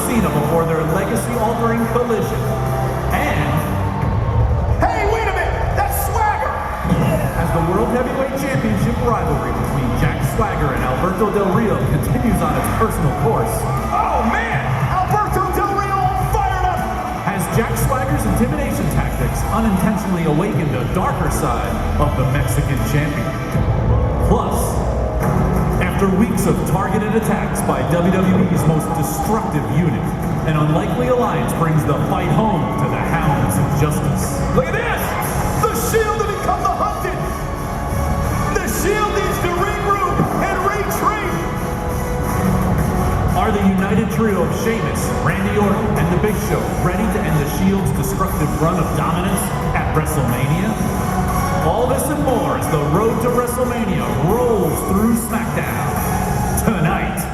Cena before their legacy-altering collision. And... Hey, wait a minute! That's Swagger! As the World Heavyweight Championship rivalry between Jack Swagger and Alberto Del Rio continues on its personal course. Oh, man! Alberto Del Rio fired up! Has Jack Swagger's intimidation tactics unintentionally awakened a darker side of the Mexican champion? Plus, after weeks of targeted attacks by WWE's most destructive unit, an unlikely alliance brings the fight home to the hounds of justice. Look at this! The Shield have become the hunted! The Shield needs to regroup and retreat! Are the united trio of Sheamus, Randy Orton, and The Big Show ready to end the Shield's destructive run of dominance at WrestleMania? All this and more as the road to WrestleMania rolls through Smackdown tonight.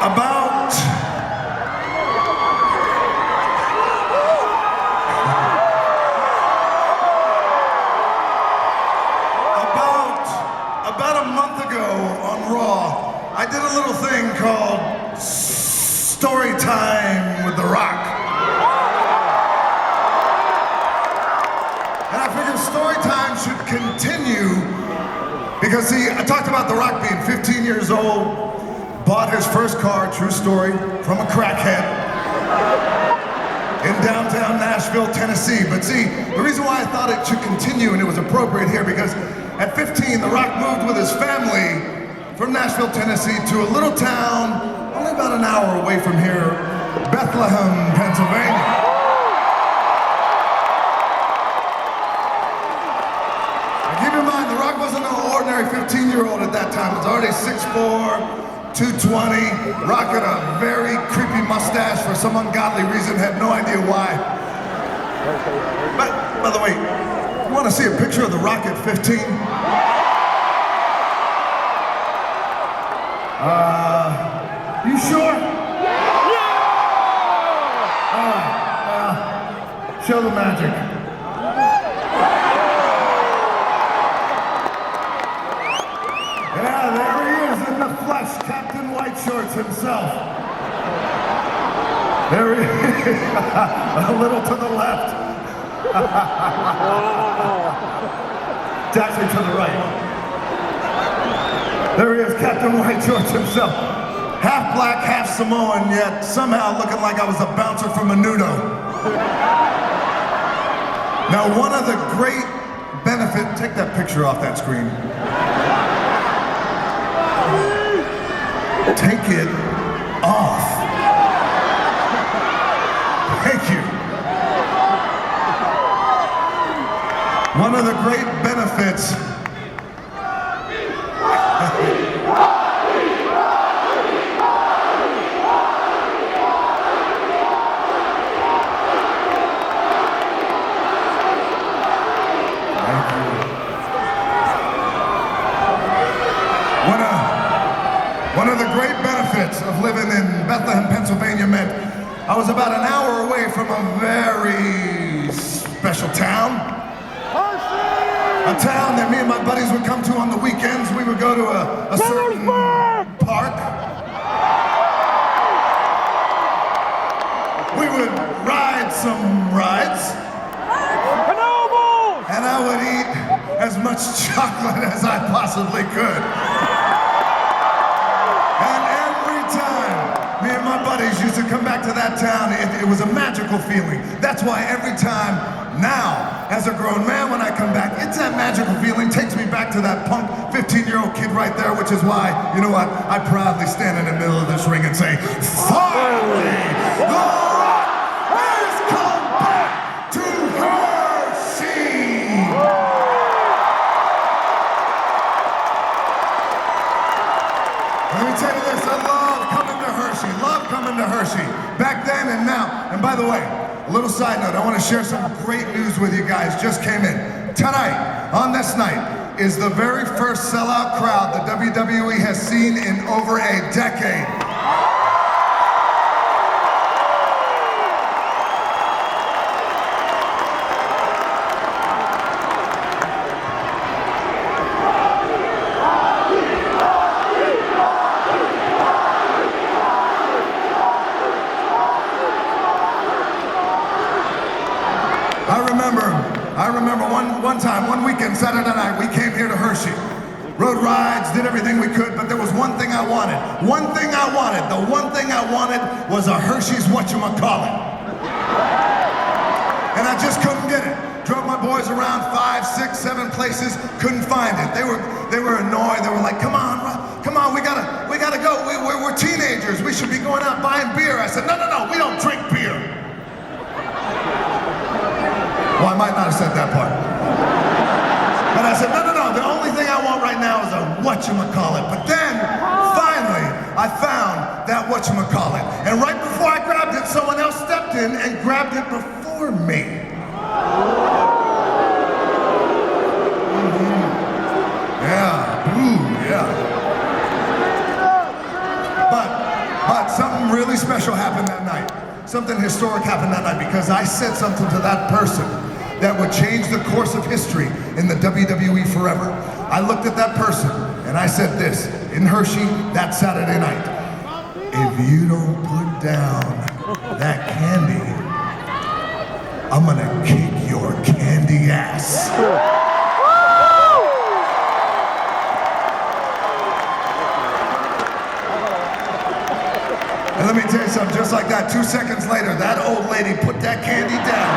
About a month ago on Raw, I did a little thing called Story Time with The Rock. And I figured story time should continue because, see, I talked about The Rock being 15 years old, bought his first car, true story, from a crackhead in downtown Nashville, Tennessee. But see, the reason why I thought it should continue and it was appropriate here because at 15, The Rock moved with his family from Nashville, Tennessee to a little town only about an hour away from here, Bethlehem, Pennsylvania. Now keep in mind, The Rock wasn't an ordinary 15-year-old at that time. He was already 6'4", 220, rocking a very creepy mustache for some ungodly reason, had no idea why. But, by the way, you want to see a picture of The Rock at 15? You sure? Yeah! All right, show the magic. Yeah, there he is in the flesh, Captain White Shorts himself. There he is, a little to the left. It's actually to the right. There he is, Captain White Shorts himself. Half black, half Samoan, yet somehow looking like I was a bouncer from Menudo. Now, one of the great benefits, take that picture off that screen. Take it off. Thank you. One of the great benefits One of the great benefits of living in Bethlehem, Pennsylvania meant I was about an hour away from a very special town. A town that me and my buddies would come to on the weekends. We would go to a certain park. We would ride some rides. And I would eat as much chocolate as I possibly could. And every time me and my buddies used to come back to that town, it was a magical feeling. That's why every time now, as a grown man, when I come back, it's that magical feeling, takes me back to that punk 15-year-old kid right there, which is why, you know what, I proudly stand in the middle of this ring and say, finally, The Rock has come back to Hershey! Let me tell you this, I love coming to Hershey, back then and now. And by the way, a little side note, I want to share some great news with you guys, just came in. Tonight, on this night, is the very first sellout crowd the WWE has seen in over a decade. I remember one time, one weekend, Saturday night, we came here to Hershey. Rode rides, did everything we could, but there was one thing I wanted. The one thing I wanted was a Hershey's whatchamacallit. And I just couldn't get it. Drove my boys around 5, 6, 7 places, couldn't find it. They were annoyed. They were like, come on, we gotta go. We're teenagers. We should be going out buying beer. I said, no, we don't drink beer. Well, I might not have said that part. But I said, no, the only thing I want right now is a whatchamacallit. But then, finally, I found that whatchamacallit. And right before I grabbed it, someone else stepped in and grabbed it before me. Yeah, ooh, yeah. But really special happened that night. Something historic happened that night because I said something to that person that would change the course of history in the WWE forever. I looked at that person and I said this in Hershey that Saturday night. If you don't put down that candy, I'm gonna kick your candy ass. And let me tell you something, just like that, 2 seconds later, that old lady put that candy down.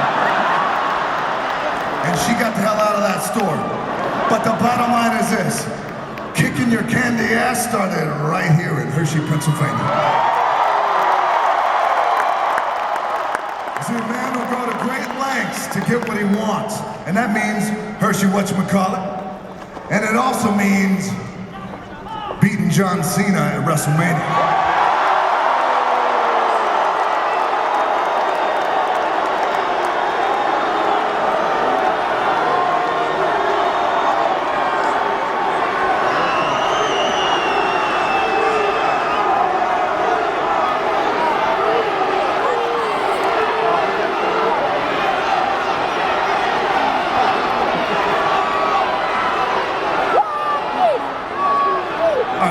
And she got the hell out of that store. But the bottom line is this, kicking your candy ass started right here in Hershey, Pennsylvania. See, a man will go to great lengths to get what he wants. And that means Hershey whatchamacallit. And it also means beating John Cena at WrestleMania.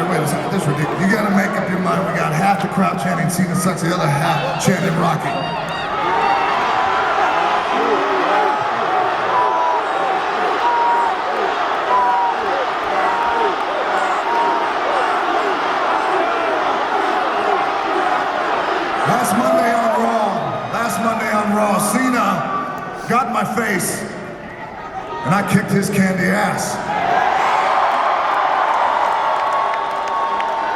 Wait a second, this is ridiculous. You gotta make up your mind. We got half the crowd chanting Cena sucks, the other half chanting Rocky. Last Monday on Raw, Cena got in my face and I kicked his candy ass.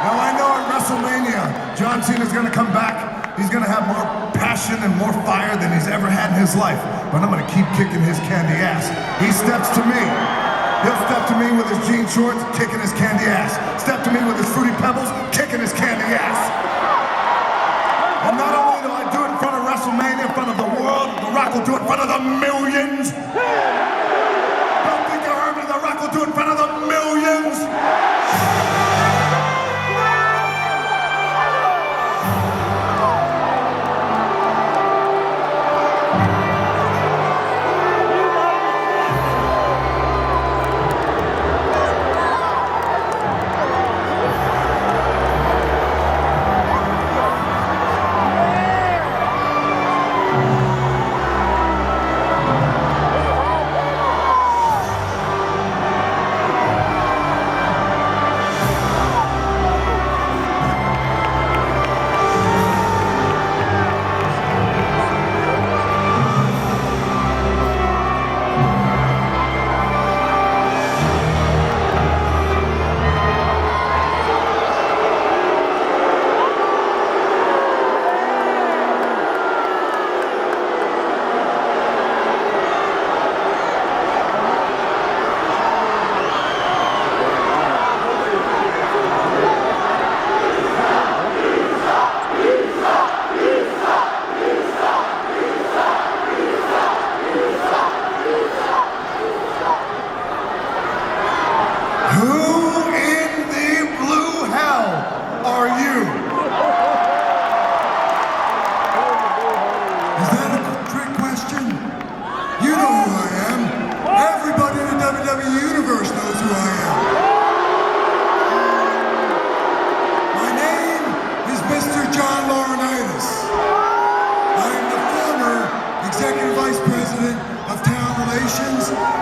Now I know at WrestleMania, John Cena's gonna come back. He's gonna have more passion and more fire than he's ever had in his life. But I'm gonna keep kicking his candy ass. He steps to me. He'll step to me with his jean shorts, kicking his candy ass. Step to me with his Fruity Pebbles, kicking his candy ass. And not only do I do it in front of WrestleMania, in front of the world, The Rock will do it in front of the millions. Don't think you heard me, The Rock will do it in front of the millions.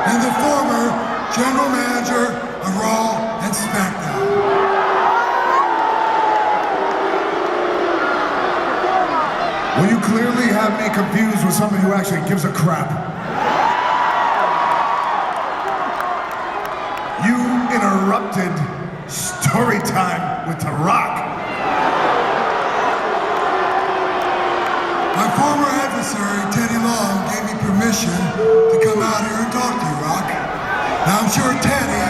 And the former general manager of Raw and Smackdown. Well, you clearly have me confused with somebody who actually gives a crap. You interrupted story time with The Rock. My former adversary, Teddy Long, gave me permission to come out here and talk to you, Rock. Now, I'm sure Teddy,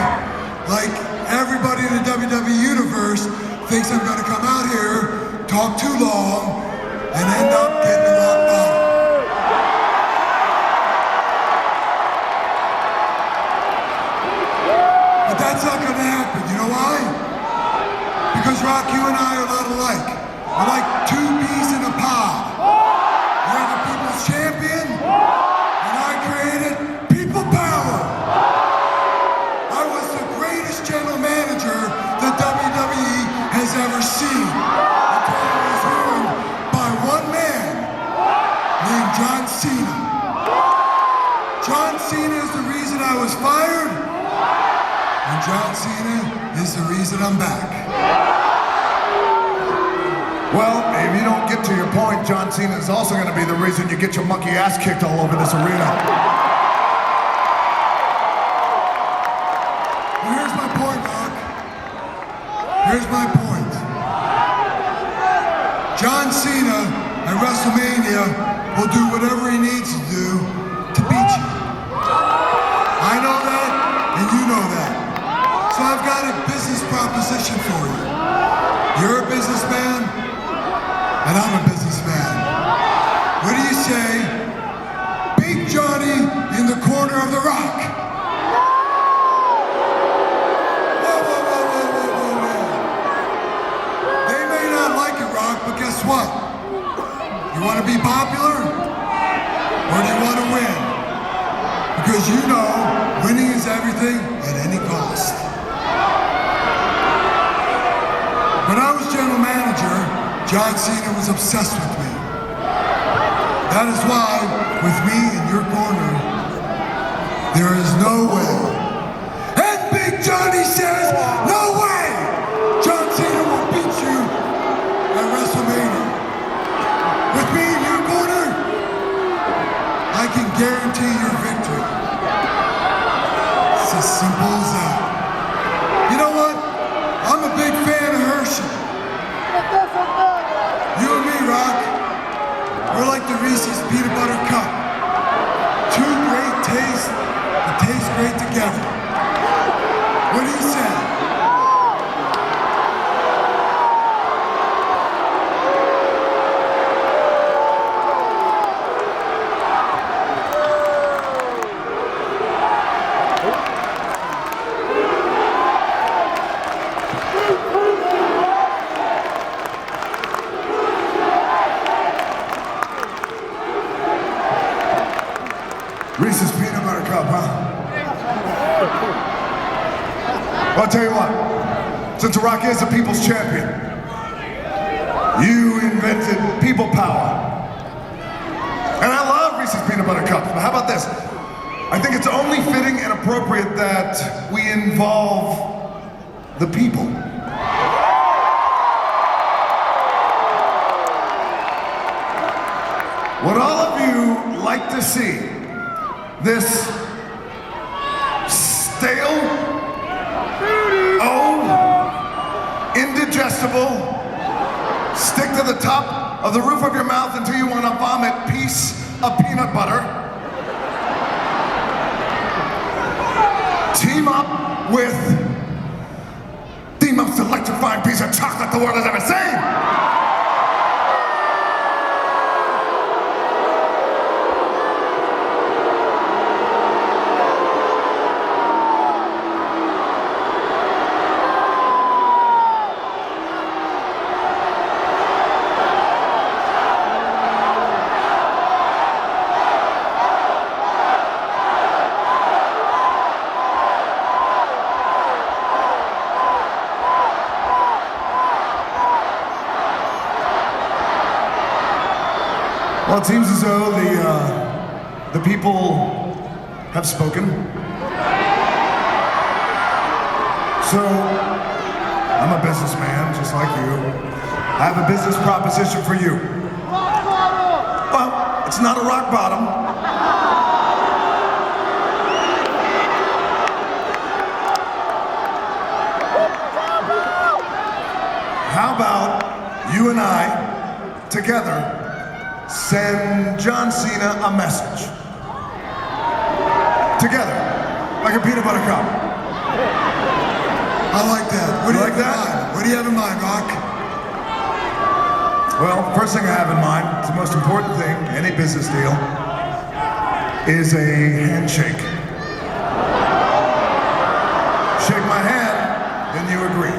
like everybody in the WWE universe, thinks I'm gonna come out here, talk too long, and end up getting a rock bottom. But that's not gonna happen. You know why? Because, Rock, you and I are a lot alike. We're like two bees in a pod. You're the people's champion, and I created people power. I was the greatest general manager the WWE has ever seen. Until I was ruined by one man named John Cena. John Cena is the reason I was fired, and John Cena is the reason I'm back. Well, if you don't get to your point, John Cena is also going to be the reason you get your monkey ass kicked all over this arena. Well, here's my point, Rock. Here's my point. John Cena at WrestleMania will do whatever he needs to do to beat you. I know that, and you know that. So I've got a business proposition for you. You're a businessman, and I'm a businessman. What do you say? Beat Johnny in the corner of the Rock. Whoa, whoa, whoa, whoa, whoa, whoa, whoa. They may not like it, Rock, but guess what? You want to be popular, or do you want to win? Because you know, winning is everything at any cost. When I was general manager, John Cena was obsessed with me. That is why, with me in your corner, there is no way. And Big Johnny says, no way! John Cena will beat you at WrestleMania. With me in your corner, I can guarantee your victory. It's as simple as that. You know what? I'm a big fan of Hershey. You and me, Rock, we're like the Reese's peanut butter cup. Two great tastes that taste great together. What do you say? Reese's peanut butter cup, huh? Well, I'll tell you what. Since The Rock is the people's champion, you invented people power. And I love Reese's peanut butter cups, but how about this? I think it's only fitting and appropriate that we involve the people. Would all of you like to see this stale, old, indigestible, stick to the top of the roof of your mouth until you want to vomit piece of peanut butter, team up with the most electrifying piece of chocolate the world has ever seen? Well, it seems as though the people have spoken. So, I'm a businessman, just like you. I have a business proposition for you. Well, it's not a rock bottom. How about you and I, together, send John Cena a message. Together, like a peanut butter cup. I like that. What do you like that? What do you have in mind, Rock? Well, first thing I have in mind, it's the most important thing, any business deal, is a handshake. Shake my hand, then you agree.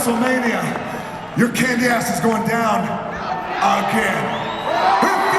WrestleMania, your candy ass is going down again.